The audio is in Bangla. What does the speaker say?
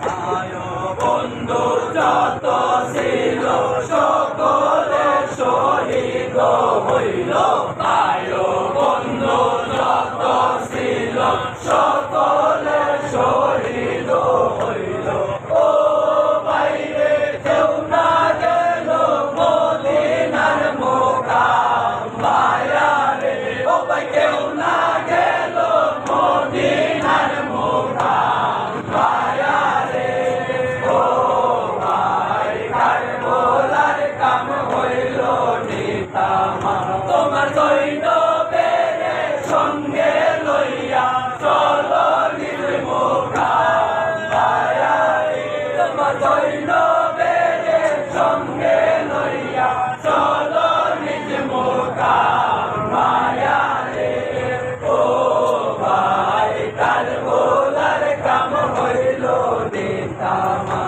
ভাই বন্ধু যত ছিল সকলে শহীদ হইল। ভাই বন্ধু যত ছিল সকলে শহীদ হইল। ও বাইরে কেউ না গেল মদিনার মোকাম ভায়ারে। ও ভাই কেউ না গেল মদিনার মোকাম ভায়ারে। ও ভাই কারবালার কাম হইল নিতামা। তোমার সৈন্যদের সঙ্গে লইয়া চলো নিজ মোকাম ভায়ারে। তোমার সৈন্যদের সঙ্গে লইয়া চলো নিজ মোকাম ভায়ারে। ও ভাই কারবালার কাম হইল নিতামা।